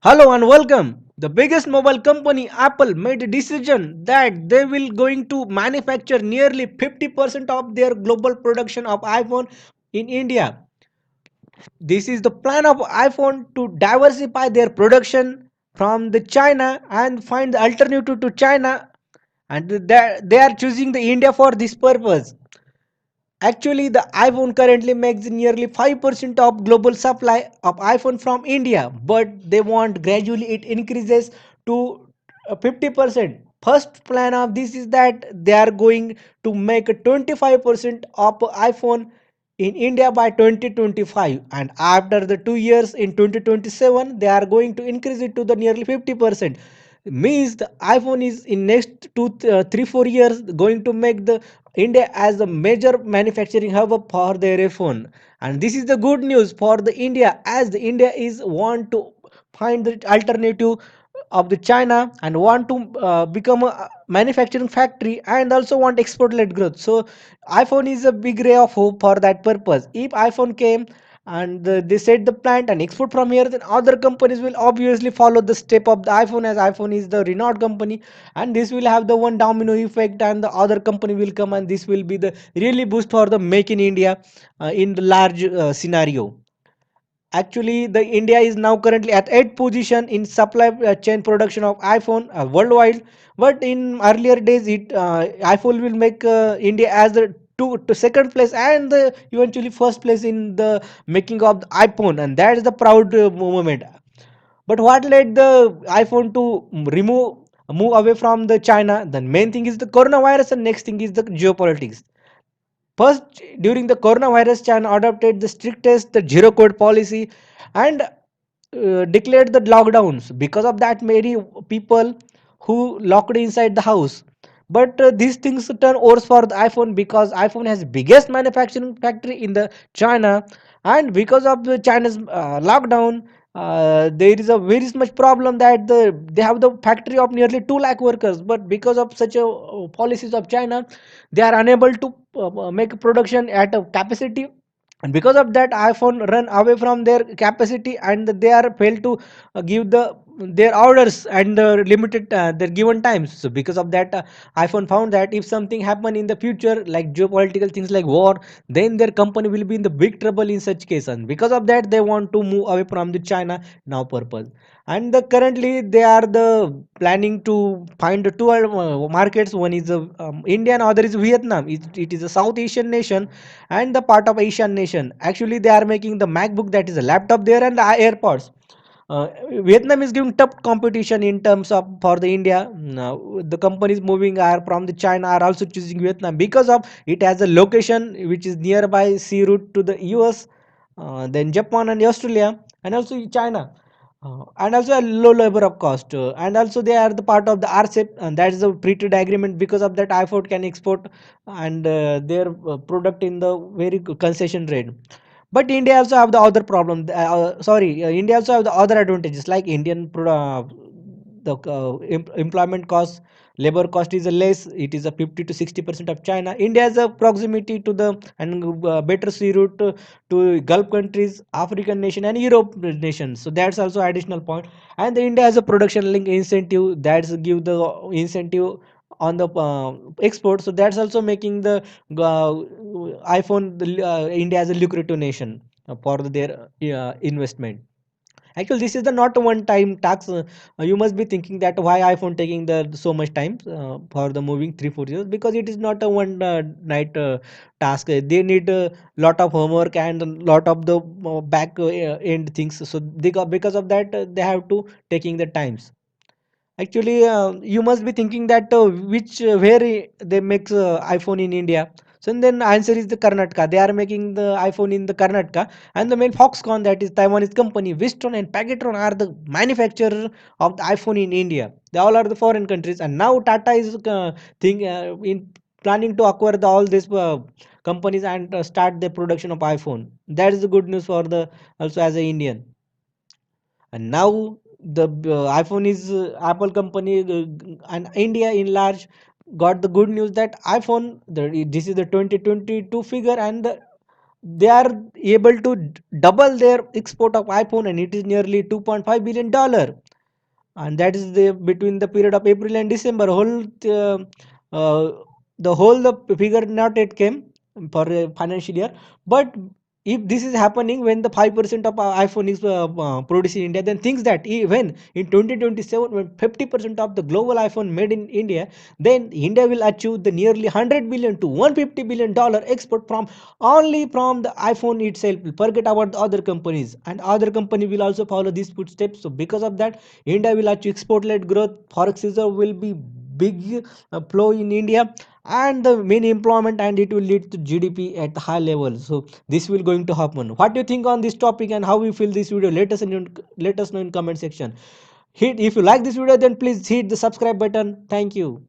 Hello and welcome. The biggest mobile company Apple made a decision that they will going to manufacture nearly 50% of their global production of iPhone in India. This is the plan of iPhone to diversify their production from the China and find the alternative to China, and they are choosing the India for this purpose. Actually, the iPhone currently makes nearly 5% of global supply of iPhone from India, but they want gradually it increases to 50%. First plan of this is that they are going to make a 25% of iPhone in India by 2025, and after the 2 years in 2027 they are going to increase it to the nearly 50%. Means the iPhone is in next 2 3 4 years going to make the India as the major manufacturing hub for their iPhone, and this is the good news for the India, as the India is want to find the alternative of the China and want to become a manufacturing factory and also want export led growth. So iPhone is a big ray of hope for that purpose. If iPhone came and they set the plant and export from here, then other companies will obviously follow the step of the iPhone, as iPhone is the renowned company, and this will have the one domino effect and the other company will come, and this will be the really boost for the make in India in the large scenario. Actually, the India is now currently at 8th position in supply chain production of iPhone worldwide. But in earlier days, it iPhone will make India as the to second place and the eventually first place in the making of the iPhone, and that is the proud moment. But what led the iPhone to move away from the China? The main thing is the coronavirus, and next thing is the geopolitics. First, during the coronavirus, China adopted the strictest zero COVID policy and declared the lockdowns. Because of that, many people who locked inside the house. But these things turn worse for the iPhone, because iPhone has biggest manufacturing factory in the China, and because of the China's lockdown, there is a very much problem that they have the factory of nearly 2 lakh workers, but because of such a policies of China, they are unable to make production at a capacity, and because of that iPhone run away from their capacity and they are failed to give their orders and limited their given times. So because of that, iPhone found that if something happen in the future like geopolitical things like war, then their company will be in the big trouble in such case, and because of that they want to move away from the China now purpose. And currently they are the planning to find the two markets. One is India and other is Vietnam. It is a South Asian nation and the part of Asian nation. Actually they are making the MacBook, that is a laptop there, and the AirPods. Vietnam is giving tough competition in terms of for the India. Now the companies moving are from the China are also choosing Vietnam because of it has a location which is nearby sea route to the US, then Japan and Australia, and also China. And also a low labor of cost, and also they are the part of the RCEP, and that is a free trade agreement. Because of that iPhone can export and their product in the very good concession rate. But India also have the other problem, India also have the other advantages like the employment cost, labor cost is a less, it is a 50 to 60% of China. India has a proximity to the and better sea route to Gulf countries, African nation and Europe nations, so that's also additional point. And the India has a production link incentive that's give the incentive on the export, so that's also making the iPhone India as a lucrative nation for their investment. Actually, this is the not a one time tax. You must be thinking that why iPhone taking the so much time for the moving 3 4 years, because it is not a one night task. They need a lot of homework and a lot of the back end things, so they got, because of that they have to taking the times. Actually, you must be thinking that which where they make iPhone in India. So then answer is the Karnataka. They are making the iPhone in the Karnataka, and the main Foxconn, that is Taiwanese company, Wistron and Packetron are the manufacturer of the iPhone in India. They all are the foreign countries, and now Tata is in planning to acquire all these companies and start the production of iPhone. That is the good news for the also as a Indian. And now the iPhone is Apple company, and India in large got the good news that iPhone this is the 2022 figure, and they are able to double their export of iPhone, and it is nearly 2.5 billion dollar. And that is the between the period of April and December. Uh, the whole the figure not yet came for a financial year. But if this is happening when the 5% of iPhone is produced in India, then thinks that even in 2027, when 50% of the global iPhone made in India, then India will achieve the nearly 100 billion to 150 billion dollar export from only from the iPhone itself. Forget about the other companies, and other company will also follow these footsteps. So because of that, India will achieve export-led growth. Forex reserve will be big flow in India, and the main employment, and it will lead to GDP at high level. So this will going to happen. What do you think on this topic and how you feel this video? Let us know in comment section. Hit if you like this video, then please hit the subscribe button. Thank you.